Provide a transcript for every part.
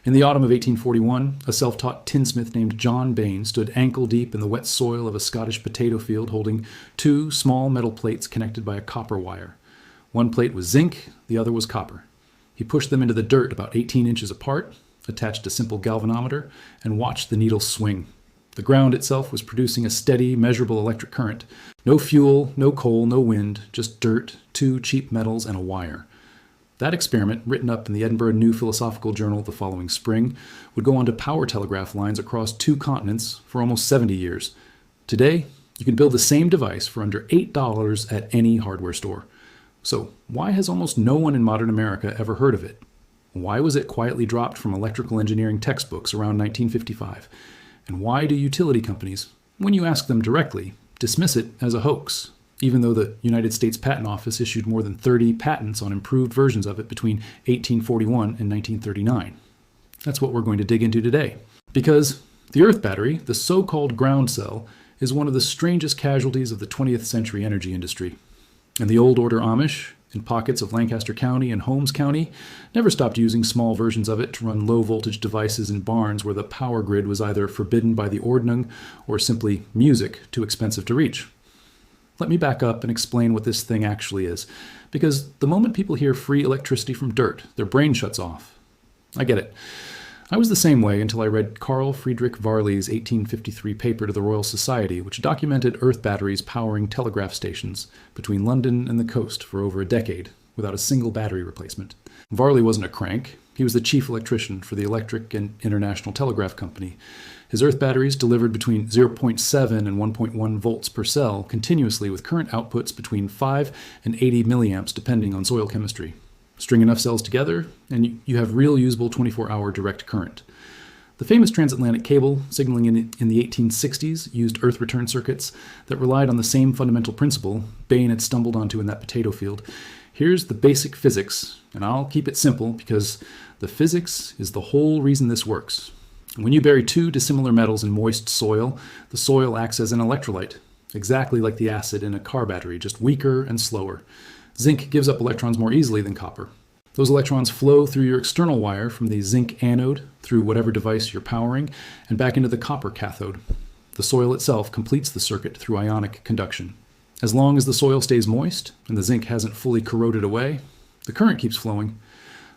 In the autumn of 1841, a self-taught tinsmith named John Bain stood ankle-deep in the wet soil of a Scottish potato field holding two small metal plates connected by a copper wire. One plate was zinc, the other was copper. He pushed them into the dirt about 18 inches apart, attached a simple galvanometer, and watched the needles swing. The ground itself was producing a steady, measurable electric current. No fuel, no coal, no wind, just dirt, two cheap metals, and a wire. That experiment, written up in the Edinburgh New Philosophical Journal the following spring, would go on to power telegraph lines across 2 continents for almost 70 years. Today, you can build the same device for under $8 at any hardware store. So, why has almost no one in modern America ever heard of it? Why was it quietly dropped from electrical engineering textbooks around 1955? And why do utility companies, when you ask them directly, dismiss it as a hoax, even though the United States Patent Office issued more than 30 patents on improved versions of it between 1841 and 1939? That's what we're going to dig into today. Because the Earth battery, the so-called ground cell, is one of the strangest casualties of the 20th century energy industry. And the old order Amish, in pockets of Lancaster County and Holmes County, never stopped using small versions of it to run low-voltage devices in barns where the power grid was either forbidden by the Ordnung or simply music too expensive to reach. Let me back up and explain what this thing actually is, because the moment people hear free electricity from dirt, their brain shuts off. I get it. I was the same way until I read Carl Friedrich Varley's 1853 paper to the Royal Society, which documented earth batteries powering telegraph stations between London and the coast for over a decade without a single battery replacement. Varley wasn't a crank. He was the chief electrician for the Electric and International Telegraph Company. His earth batteries delivered between 0.7 and 1.1 volts per cell continuously with current outputs between 5 and 80 milliamps depending on soil chemistry. String enough cells together, and you have real usable 24-hour direct current. The famous transatlantic cable, signaling in the 1860s, used earth return circuits that relied on the same fundamental principle Bain had stumbled onto in that potato field. Here's the basic physics, and I'll keep it simple because the physics is the whole reason this works. When you bury two dissimilar metals in moist soil, the soil acts as an electrolyte, exactly like the acid in a car battery, just weaker and slower. Zinc gives up electrons more easily than copper. Those electrons flow through your external wire from the zinc anode through whatever device you're powering and back into the copper cathode. The soil itself completes the circuit through ionic conduction. As long as the soil stays moist and the zinc hasn't fully corroded away, the current keeps flowing.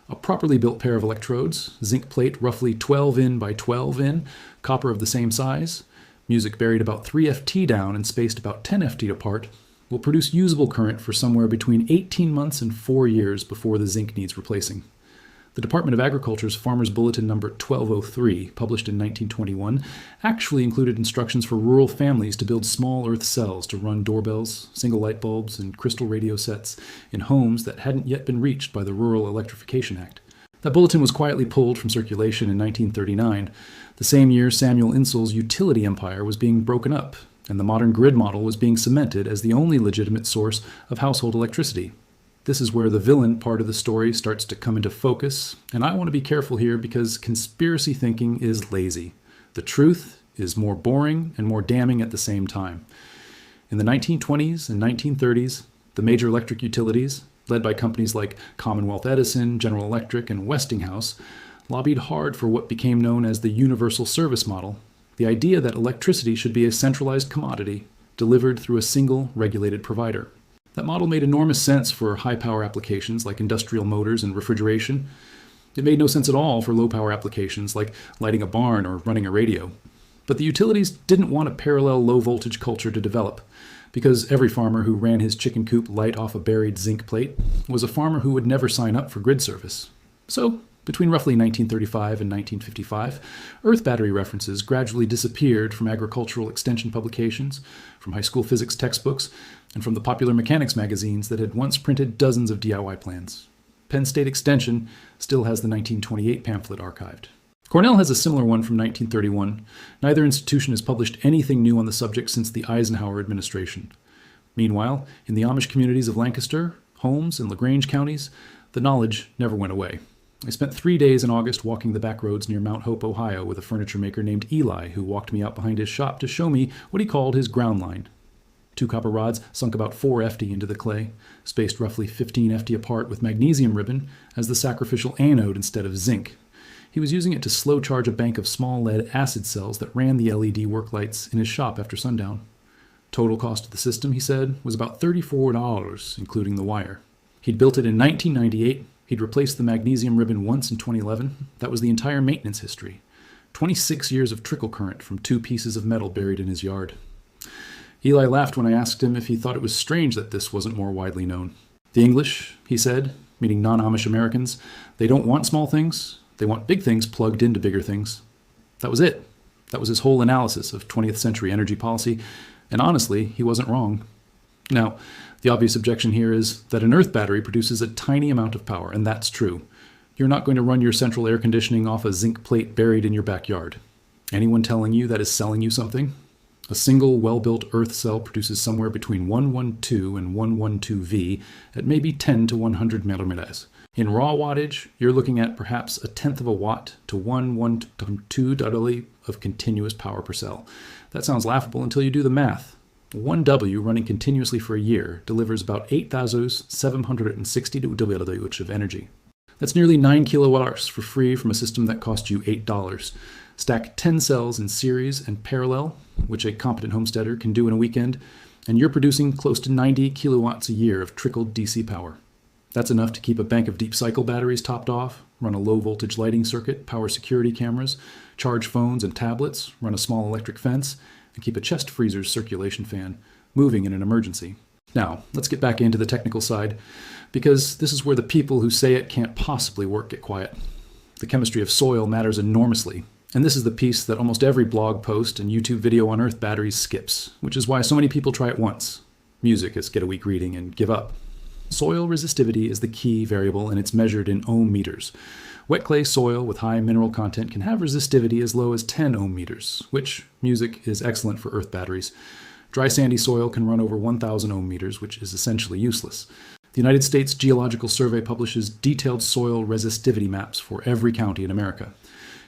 A properly built pair of electrodes, zinc plate roughly 12 in by 12 in, copper of the same size, music buried about 3 ft down and spaced about 10 ft apart, will produce usable current for somewhere between 18 months and 4 years before the zinc needs replacing. The Department of Agriculture's Farmer's Bulletin number 1203, published in 1921, actually included instructions for rural families to build small earth cells to run doorbells, single light bulbs, and crystal radio sets in homes that hadn't yet been reached by the Rural Electrification Act. That bulletin was quietly pulled from circulation in 1939, the same year Samuel Insull's utility empire was being broken up, and the modern grid model was being cemented as the only legitimate source of household electricity. This is where the villain part of the story starts to come into focus, and I want to be careful here because conspiracy thinking is lazy. The truth is more boring and more damning at the same time. In the 1920s and 1930s, the major electric utilities, led by companies like Commonwealth Edison, General Electric, and Westinghouse, lobbied hard for what became known as the universal service model, the idea that electricity should be a centralized commodity delivered through a single regulated provider. That model made enormous sense for high-power applications like industrial motors and refrigeration. It made no sense at all for low-power applications like lighting a barn or running a radio. But the utilities didn't want a parallel low-voltage culture to develop, because every farmer who ran his chicken coop light off a buried zinc plate was a farmer who would never sign up for grid service. So, between roughly 1935 and 1955, earth battery references gradually disappeared from agricultural extension publications, from high school physics textbooks, and from the popular mechanics magazines that had once printed dozens of DIY plans. Penn State Extension still has the 1928 pamphlet archived. Cornell has a similar one from 1931. Neither institution has published anything new on the subject since the Eisenhower administration. Meanwhile, in the Amish communities of Lancaster, Holmes, and LaGrange counties, the knowledge never went away. I spent 3 days in August walking the back roads near Mount Hope, Ohio, with a furniture maker named Eli, who walked me out behind his shop to show me what he called his ground line. 2 copper rods sunk about 4 ft into the clay, spaced roughly 15 ft apart with magnesium ribbon as the sacrificial anode instead of zinc. He He was using it to slow charge a bank of small lead acid cells that ran the LED work lights in his shop after sundown. Total cost of the system, he said, was about $34, including the wire. He'd built it in 1998. He'd replaced the magnesium ribbon once in 2011. That was the entire maintenance history. 26 years of trickle current from 2 pieces of metal buried in his yard. Eli laughed when I asked him if he thought it was strange that this wasn't more widely known. The English, he said, meaning non-Amish Americans, they don't want small things. They want big things plugged into bigger things. That was it. That was his whole analysis of 20th century energy policy, and honestly, he wasn't wrong. Now, the obvious objection here is that an earth battery produces a tiny amount of power, and that's true. You're not going to run your central air conditioning off a zinc plate buried in your backyard. Anyone telling you that is selling you something? A single well-built earth cell produces somewhere between 112 and 112 V at maybe 10 to 100 millimeters. In raw wattage, you're looking at perhaps a tenth of a watt to 1/1/2 of continuous power per cell. That sounds laughable until you do the math. 1 W running continuously for a year delivers about 8,760 W of energy. That's nearly 9 kilowatt-hours for free from a system that cost you $8. Stack 10 cells in series and parallel, which a competent homesteader can do in a weekend, and you're producing close to 90 kilowatts a year of trickled DC power. That's enough to keep a bank of deep cycle batteries topped off, run a low voltage lighting circuit, power security cameras, charge phones and tablets, run a small electric fence, and keep a chest freezer's circulation fan moving in an emergency. Now, let's get back into the technical side, because this is where the people who say it can't possibly work get quiet. The chemistry of soil matters enormously, and this is the piece that almost every blog post and YouTube video on earth batteries skips, which is why so many people try it once. Music is get a weak reading and give up. Soil resistivity is the key variable, and it's measured in ohm meters. Wet clay soil with high mineral content can have resistivity as low as 10 ohm meters, which music is excellent for earth batteries. Dry sandy soil can run over 1,000 ohm meters, which is essentially useless. The United States Geological Survey publishes detailed soil resistivity maps for every county in America.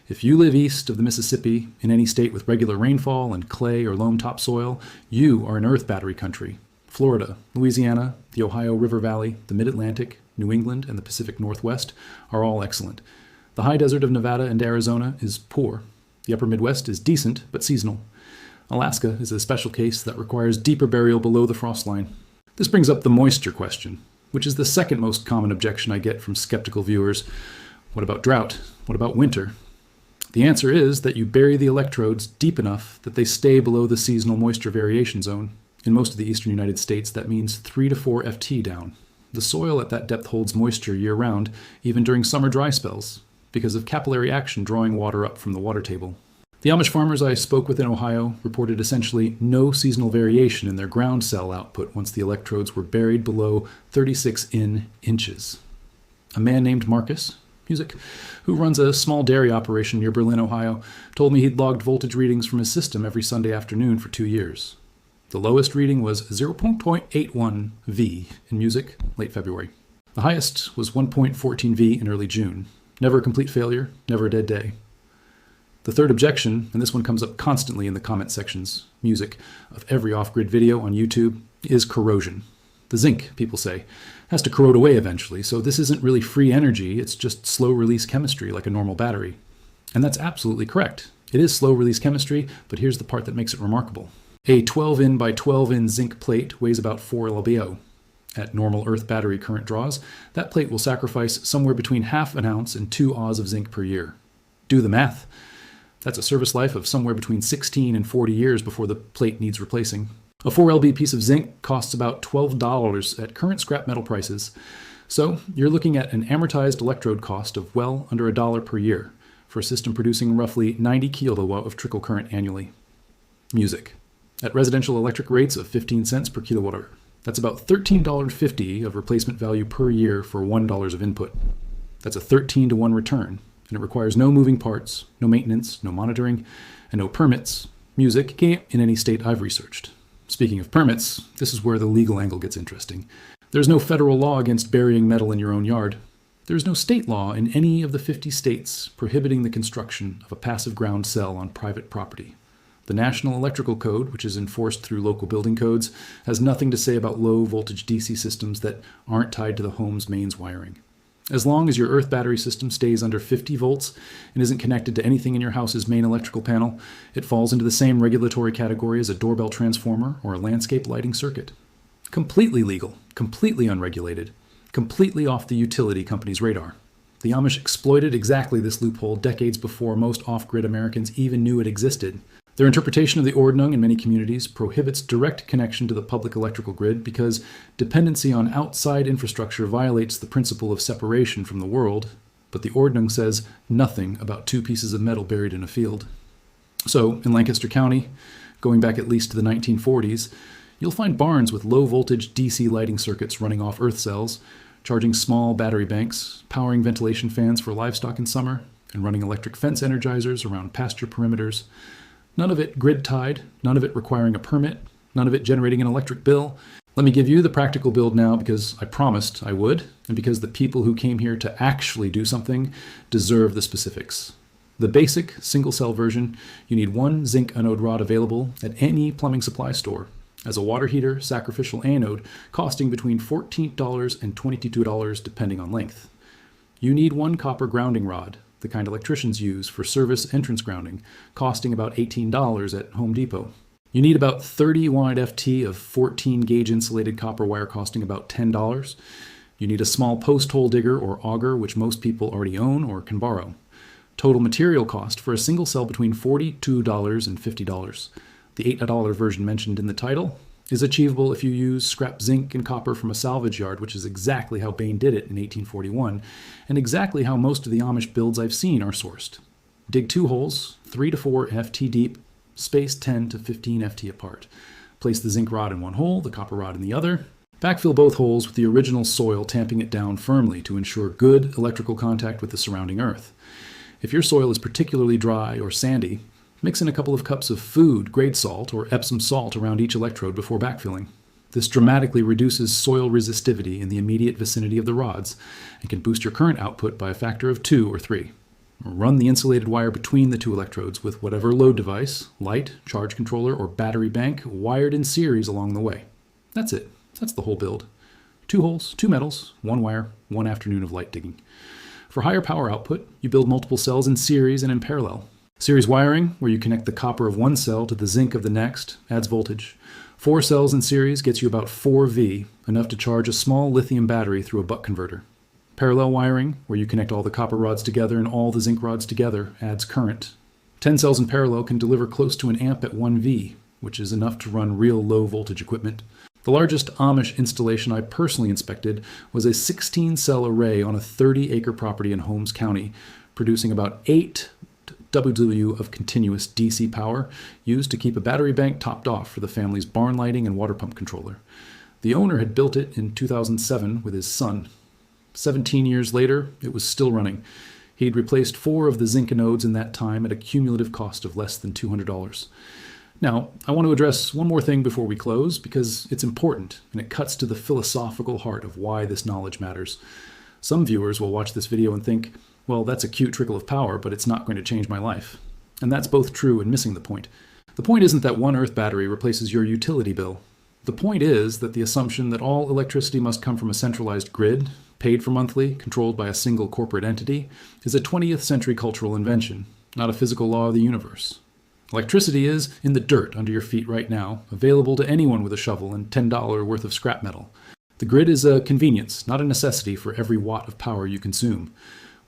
If you live east of the Mississippi, in any state with regular rainfall and clay or loam topsoil, you are an earth battery country. Florida, Louisiana, the Ohio River Valley, the Mid-Atlantic, New England, and the Pacific Northwest are all excellent. The high desert of Nevada and Arizona is poor. The upper Midwest is decent, but seasonal. Alaska is a special case that requires deeper burial below the frost line. This brings up the moisture question, which is the second most common objection I get from skeptical viewers. What about drought? What about winter? The answer is that you bury the electrodes deep enough that they stay below the seasonal moisture variation zone. In most of the eastern United States, that means 3 to 4 FT down. The soil at that depth holds moisture year-round, even during summer dry spells, because of capillary action drawing water up from the water table. The Amish farmers I spoke with in Ohio reported essentially no seasonal variation in their ground cell output once the electrodes were buried below 36 inches. A man named Marcus, music, who runs a small dairy operation near Berlin, Ohio, told me he'd logged voltage readings from his system every Sunday afternoon for 2 years. The lowest reading was 0.81 V in music, late February. The highest was 1.14 V in early June. Never a complete failure, never a dead day. The third objection, and this one comes up constantly in the comment sections, music, of every off-grid video on YouTube, is corrosion. The zinc, people say, has to corrode away eventually, so this isn't really free energy, it's just slow-release chemistry like a normal battery. And that's absolutely correct. It is slow-release chemistry, but here's the part that makes it remarkable. A 12-in by 12-in zinc plate weighs about 4 lbo. At normal earth battery current draws, that plate will sacrifice somewhere between half an ounce and 2 Oz of zinc per year. Do the math. That's a service life of somewhere between 16 and 40 years before the plate needs replacing. A 4 lb piece of zinc costs about $12 at current scrap metal prices. So you're looking at an amortized electrode cost of well under $1 per year for a system producing roughly 90 kilowatt of trickle current annually. Music. At residential electric rates of 15 cents per kilowatt hour. That's about $13.50 of replacement value per year for $1 of input. That's a 13 to 1 return, and it requires no moving parts, no maintenance, no monitoring, and no permits. Music can't in any state I've researched. Speaking of permits, this is where the legal angle gets interesting. There's no federal law against burying metal in your own yard. There's no state law in any of the 50 states prohibiting the construction of a passive ground cell on private property. The National Electrical Code, which is enforced through local building codes, has nothing to say about low-voltage DC systems that aren't tied to the home's mains wiring. As long as your earth battery system stays under 50 volts and isn't connected to anything in your house's main electrical panel, it falls into the same regulatory category as a doorbell transformer or a landscape lighting circuit. Completely legal, completely unregulated, completely off the utility company's radar. The Amish exploited exactly this loophole decades before most off-grid Americans even knew it existed. Their interpretation of the Ordnung in many communities prohibits direct connection to the public electrical grid because dependency on outside infrastructure violates the principle of separation from the world, but the Ordnung says nothing about two pieces of metal buried in a field. So, in Lancaster County, going back at least to the 1940s, you'll find barns with low-voltage DC lighting circuits running off earth cells, charging small battery banks, powering ventilation fans for livestock in summer, and running electric fence energizers around pasture perimeters. None of it grid-tied, none of it requiring a permit, none of it generating an electric bill. Let me give you the practical build now because I promised I would, and because the people who came here to actually do something deserve the specifics. The basic single-cell version, you need one zinc anode rod available at any plumbing supply store. As a water heater, sacrificial anode, costing between $14 and $22 depending on length. You need one copper grounding rod, the kind electricians use for service entrance grounding, costing about $18 at Home Depot. You need about 30 wide FT of 14 gauge insulated copper wire costing about $10. You need a small post hole digger or auger, which most people already own or can borrow. Total material cost for a single cell between $42 and $50. The $8 version mentioned in the title is achievable if you use scrap zinc and copper from a salvage yard, which is exactly how Bain did it in 1841, and exactly how most of the Amish builds I've seen are sourced. Dig 2 holes, 3 to 4 FT deep, spaced 10 to 15 FT apart. Place the zinc rod in one hole, the copper rod in the other. Backfill both holes with the original soil, tamping it down firmly to ensure good electrical contact with the surrounding earth. If your soil is particularly dry or sandy, mix in a couple of cups of food grade salt or Epsom salt around each electrode before backfilling. This dramatically reduces soil resistivity in the immediate vicinity of the rods and can boost your current output by a factor of 2 or 3. Run the insulated wire between the two electrodes with whatever load device, light, charge controller, or battery bank wired in series along the way. That's it. That's the whole build. 2 holes, 2 metals, 1 wire, 1 afternoon of light digging. For higher power output, you build multiple cells in series and in parallel. Series wiring, where you connect the copper of one cell to the zinc of the next, adds voltage. 4 cells in series gets you about 4 V, enough to charge a small lithium battery through a buck converter. Parallel wiring, where you connect all the copper rods together and all the zinc rods together, adds current. 10 cells in parallel can deliver close to an amp at 1 V, which is enough to run real low voltage equipment. The largest Amish installation I personally inspected was a 16-cell array on a 30-acre property in Holmes County, producing about 8 WW of continuous DC power used to keep a battery bank topped off for the family's barn lighting and water pump controller. The owner had built it in 2007 with his son. 17 years later, it was still running. He'd replaced 4 of the zinc anodes in that time at a cumulative cost of less than $200. Now, I want to address one more thing before we close because it's important and it cuts to the philosophical heart of why this knowledge matters. Some viewers will watch this video and think, well, that's a cute trickle of power, but it's not going to change my life. And that's both true and missing the point. The point isn't that one earth battery replaces your utility bill. The point is that the assumption that all electricity must come from a centralized grid, paid for monthly, controlled by a single corporate entity, is a 20th century cultural invention, not a physical law of the universe. Electricity is in the dirt under your feet right now, available to anyone with a shovel and $10 worth of scrap metal. The grid is a convenience, not a necessity for every watt of power you consume.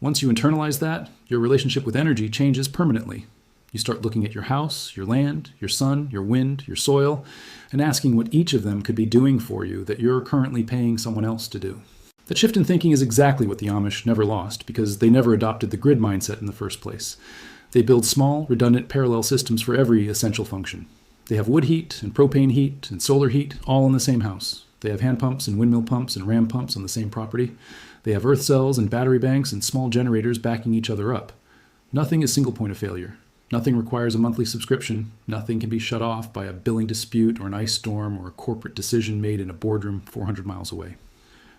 Once you internalize that, your relationship with energy changes permanently. You start looking at your house, your land, your sun, your wind, your soil, and asking what each of them could be doing for you that you're currently paying someone else to do. That shift in thinking is exactly what the Amish never lost, because they never adopted the grid mindset in the first place. They build small, redundant parallel systems for every essential function. They have wood heat and propane heat and solar heat all in the same house. They have hand pumps and windmill pumps and ram pumps on the same property. They have earth cells and battery banks and small generators backing each other up. Nothing is single point of failure. Nothing requires a monthly subscription. Nothing can be shut off by a billing dispute or an ice storm or a corporate decision made in a boardroom 400 miles away.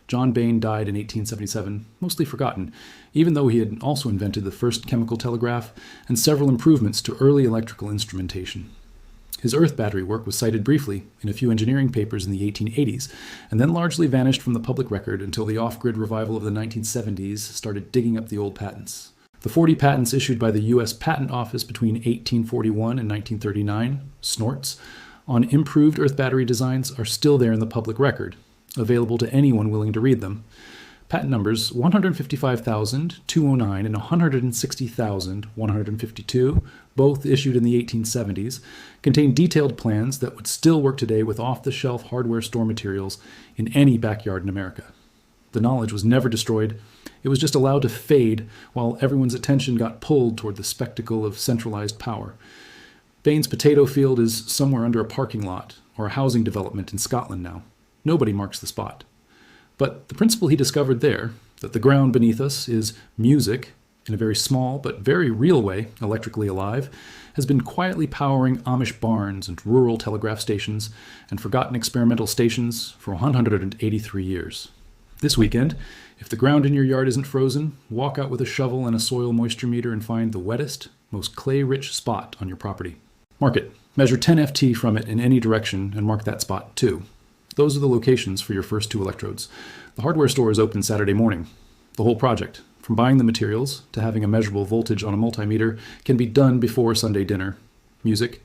John Bain died in 1877, mostly forgotten, even though he had also invented the first chemical telegraph and several improvements to early electrical instrumentation. His Earth battery work was cited briefly in a few engineering papers in the 1880s, and then largely vanished from the public record until the off-grid revival of the 1970s started digging up the old patents. The 40 patents issued by the U.S. Patent Office between 1841 and 1939, snorts, on improved Earth battery designs are still there in the public record, available to anyone willing to read them. Patent numbers 155,209 and 160,152, both issued in the 1870s, contain detailed plans that would still work today with off-the-shelf hardware store materials in any backyard in America. The knowledge was never destroyed. It was just allowed to fade while everyone's attention got pulled toward the spectacle of centralized power. Bain's potato field is somewhere under a parking lot or a housing development in Scotland now. Nobody marks the spot. But the principle he discovered there, that the ground beneath us is music, in a very small but very real way, electrically alive, has been quietly powering Amish barns and rural telegraph stations and forgotten experimental stations for 183 years. This weekend, if the ground in your yard isn't frozen, walk out with a shovel and a soil moisture meter and find the wettest, most clay-rich spot on your property. Mark it. Measure 10 FT from it in any direction and mark that spot too. Those are the locations for your first 2 electrodes. The hardware store is open Saturday morning. The whole project, from buying the materials to having a measurable voltage on a multimeter, can be done before Sunday dinner. Music.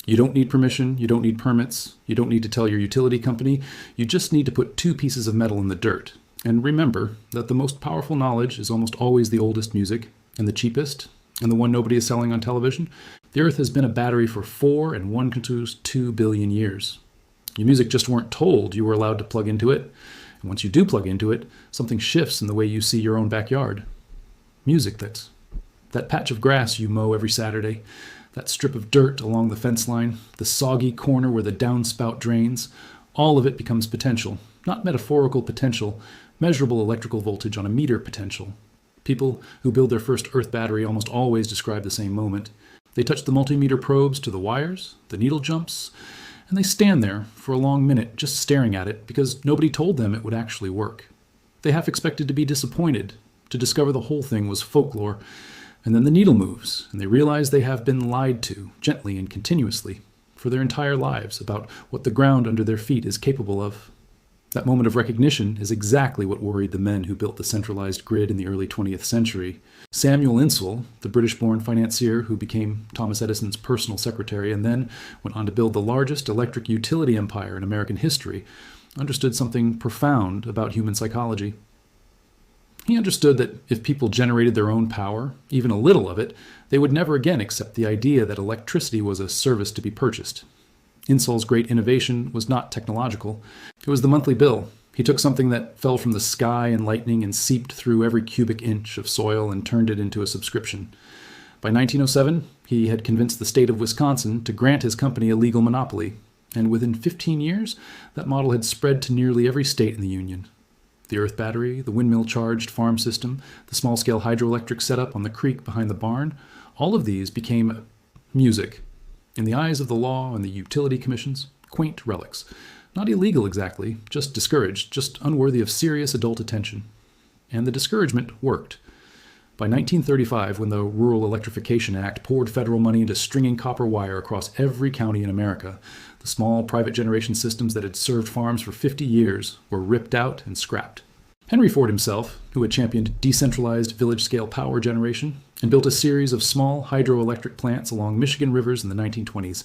You don't need permission, you don't need permits, you don't need to tell your utility company, you just need to put 2 pieces of metal in the dirt. And remember that the most powerful knowledge is almost always the oldest music, and the cheapest, and the one nobody is selling on television. The Earth has been a battery for 4 and 1/2 billion years. Your music just weren't told you were allowed to plug into it. And once you do plug into it, something shifts in the way you see your own backyard. Music, that's that patch of grass you mow every Saturday, that strip of dirt along the fence line, the soggy corner where the downspout drains, all of it becomes potential. Not metaphorical potential, measurable electrical voltage on a meter potential. People who build their first Earth battery almost always describe the same moment. They touch the multimeter probes to the wires, the needle jumps, and they stand there for a long minute just staring at it because nobody told them it would actually work. They half expected to be disappointed, to discover the whole thing was folklore, and then the needle moves, and they realize they have been lied to, gently and continuously, for their entire lives about what the ground under their feet is capable of. That moment of recognition is exactly what worried the men who built the centralized grid in the early 20th century. Samuel Insull, the British-born financier who became Thomas Edison's personal secretary and then went on to build the largest electric utility empire in American history, understood something profound about human psychology. He understood that if people generated their own power, even a little of it, they would never again accept the idea that electricity was a service to be purchased. Insull's great innovation was not technological. It was the monthly bill. He took something that fell from the sky and lightning and seeped through every cubic inch of soil and turned it into a subscription. By 1907, he had convinced the state of Wisconsin to grant his company a legal monopoly, and within 15 years, that model had spread to nearly every state in the Union. The Earth battery, the windmill-charged farm system, the small-scale hydroelectric setup on the creek behind the barn, all of these became music. In the eyes of the law and the utility commissions, quaint relics. Not illegal exactly, just discouraged, just unworthy of serious adult attention. And the discouragement worked. By 1935, when the Rural Electrification Act poured federal money into stringing copper wire across every county in America, the small private generation systems that had served farms for 50 years were ripped out and scrapped. Henry Ford himself, who had championed decentralized village-scale power generation and built a series of small hydroelectric plants along Michigan rivers in the 1920s,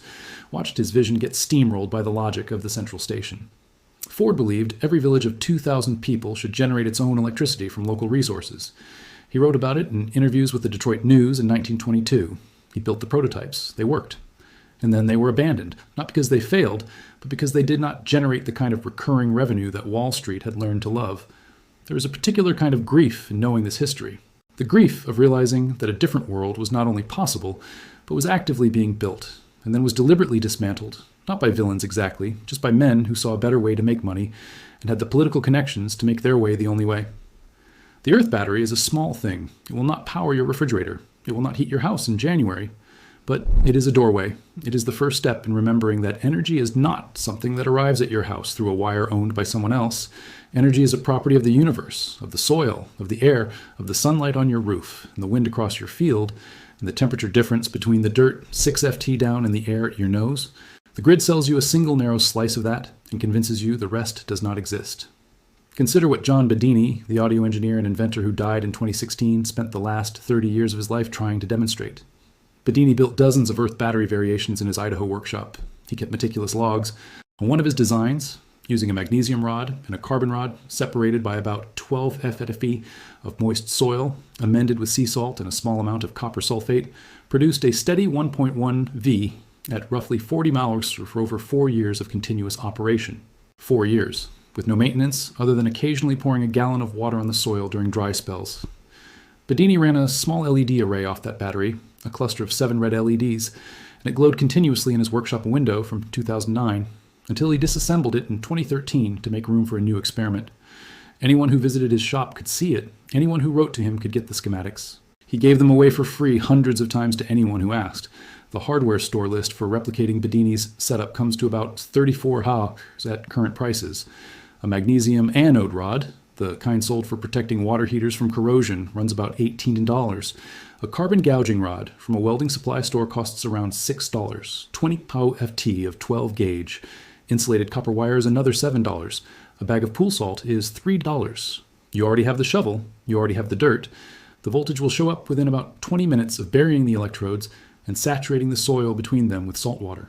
watched his vision get steamrolled by the logic of the central station. Ford believed every village of 2,000 people should generate its own electricity from local resources. He wrote about it in interviews with the Detroit News in 1922. He built the prototypes. They worked. And then they were abandoned, not because they failed, but because they did not generate the kind of recurring revenue that Wall Street had learned to love. There was a particular kind of grief in knowing this history. The grief of realizing that a different world was not only possible, but was actively being built, and then was deliberately dismantled, not by villains exactly, just by men who saw a better way to make money and had the political connections to make their way the only way. The Earth battery is a small thing. It will not power your refrigerator. It will not heat your house in January. But it is a doorway. It is the first step in remembering that energy is not something that arrives at your house through a wire owned by someone else. Energy is a property of the universe, of the soil, of the air, of the sunlight on your roof, and the wind across your field, and the temperature difference between the dirt 6 FT down and the air at your nose. The grid sells you a single narrow slice of that and convinces you the rest does not exist. Consider what John Bain, the audio engineer and inventor who died in 2016, spent the last 30 years of his life trying to demonstrate. Bain built dozens of Earth battery variations in his Idaho workshop. He kept meticulous logs. On one of his designs, using a magnesium rod and a carbon rod separated by about 12 FFE of moist soil, amended with sea salt and a small amount of copper sulfate, produced a steady 1.1 V at roughly 40 miles for over 4 years of continuous operation. 4 years, with no maintenance other than occasionally pouring a gallon of water on the soil during dry spells. Bain ran a small LED array off that battery, a cluster of 7 red LEDs, and it glowed continuously in his workshop window from 2009 until he disassembled it in 2013 to make room for a new experiment. Anyone who visited his shop could see it. Anyone who wrote to him could get the schematics. He gave them away for free hundreds of times to anyone who asked. The hardware store list for replicating Bain's setup comes to about 34 HA at current prices. A magnesium anode rod, the kind sold for protecting water heaters from corrosion, runs about $18. A carbon gouging rod from a welding supply store costs around $6. 20 POW FT of 12 gauge. Insulated copper wire is another $7. A bag of pool salt is $3. You already have the shovel. You already have the dirt. The voltage will show up within about 20 minutes of burying the electrodes and saturating the soil between them with salt water.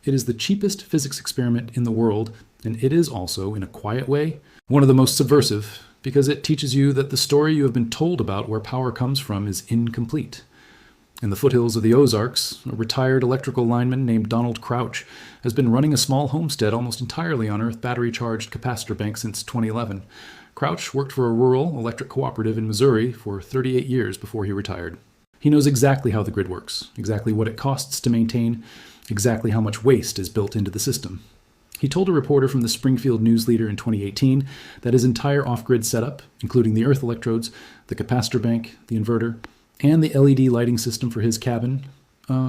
It is the cheapest physics experiment in the world, and it is also, in a quiet way, one of the most subversive, because it teaches you that the story you have been told about where power comes from is incomplete. In the foothills of the Ozarks, a retired electrical lineman named Donald Crouch has been running a small homestead almost entirely on Earth battery-charged capacitor bank since 2011. Crouch worked for a rural electric cooperative in Missouri for 38 years before he retired. He knows exactly how the grid works, exactly what it costs to maintain, exactly how much waste is built into the system. He told a reporter from the Springfield News Leader in 2018 that his entire off-grid setup, including the earth electrodes, the capacitor bank, the inverter, and the LED lighting system for his cabin,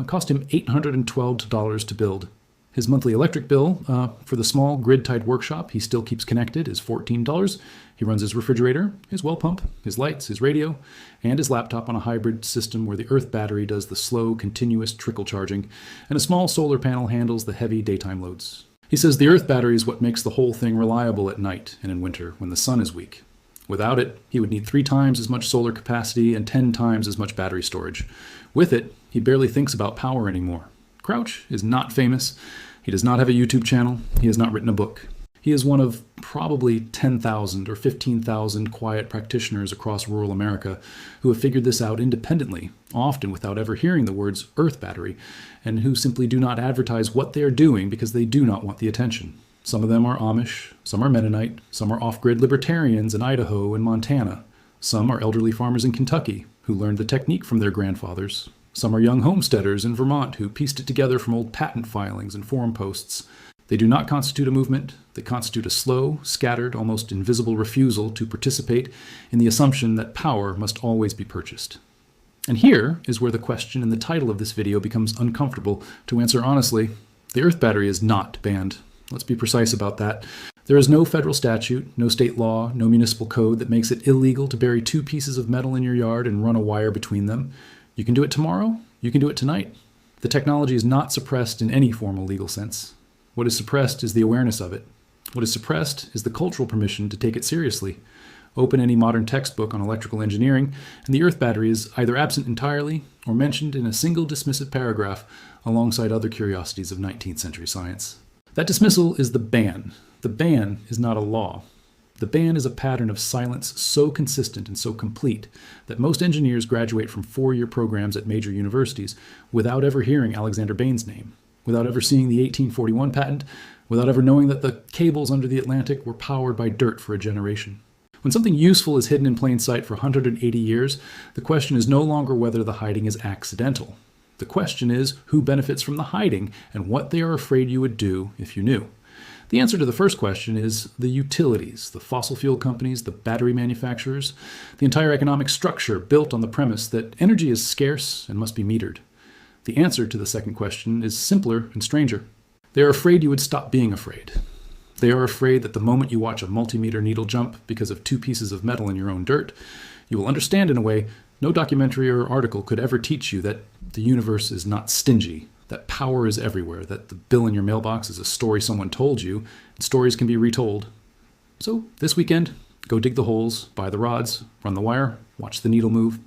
cost him $812 to build. His monthly electric bill for the small grid-tied workshop he still keeps connected is $14. He runs his refrigerator, his well pump, his lights, his radio, and his laptop on a hybrid system where the earth battery does the slow, continuous trickle charging, and a small solar panel handles the heavy daytime loads. He says the earth battery is what makes the whole thing reliable at night and in winter when the sun is weak. Without it, he would need 3 times as much solar capacity and 10 times as much battery storage. With it, he barely thinks about power anymore. Crouch is not famous. He does not have a YouTube channel. He has not written a book. He is one of probably 10,000 or 15,000 quiet practitioners across rural America who have figured this out independently, often without ever hearing the words earth battery, and who simply do not advertise what they are doing because they do not want the attention. Some of them are Amish, some are Mennonite, some are off-grid libertarians in Idaho and Montana. Some are elderly farmers in Kentucky who learned the technique from their grandfathers. Some are young homesteaders in Vermont who pieced it together from old patent filings and forum posts. They do not constitute a movement. They constitute a slow, scattered, almost invisible refusal to participate in the assumption that power must always be purchased. And here is where the question in the title of this video becomes uncomfortable to answer honestly. The earth battery is not banned. Let's be precise about that. There is no federal statute, no state law, no municipal code that makes it illegal to bury 2 pieces of metal in your yard and run a wire between them. You can do it tomorrow. You can do it tonight. The technology is not suppressed in any formal legal sense. What is suppressed is the awareness of it. What is suppressed is the cultural permission to take it seriously. Open any modern textbook on electrical engineering, and the earth battery is either absent entirely or mentioned in a single dismissive paragraph alongside other curiosities of 19th century science. That dismissal is the ban. The ban is not a law. The ban is a pattern of silence so consistent and so complete that most engineers graduate from 4-year programs at major universities without ever hearing Alexander Bain's name, without ever seeing the 1841 patent, without ever knowing that the cables under the Atlantic were powered by dirt for a generation. When something useful is hidden in plain sight for 180 years, the question is no longer whether the hiding is accidental. The question is who benefits from the hiding and what they are afraid you would do if you knew. The answer to the first question is the utilities, the fossil fuel companies, the battery manufacturers, the entire economic structure built on the premise that energy is scarce and must be metered. The answer to the second question is simpler and stranger. They are afraid you would stop being afraid. They are afraid that the moment you watch a multimeter needle jump because of 2 pieces of metal in your own dirt, you will understand in a way no documentary or article could ever teach you that the universe is not stingy, that power is everywhere, that the bill in your mailbox is a story someone told you, and stories can be retold. So this weekend, go dig the holes, buy the rods, run the wire, watch the needle move.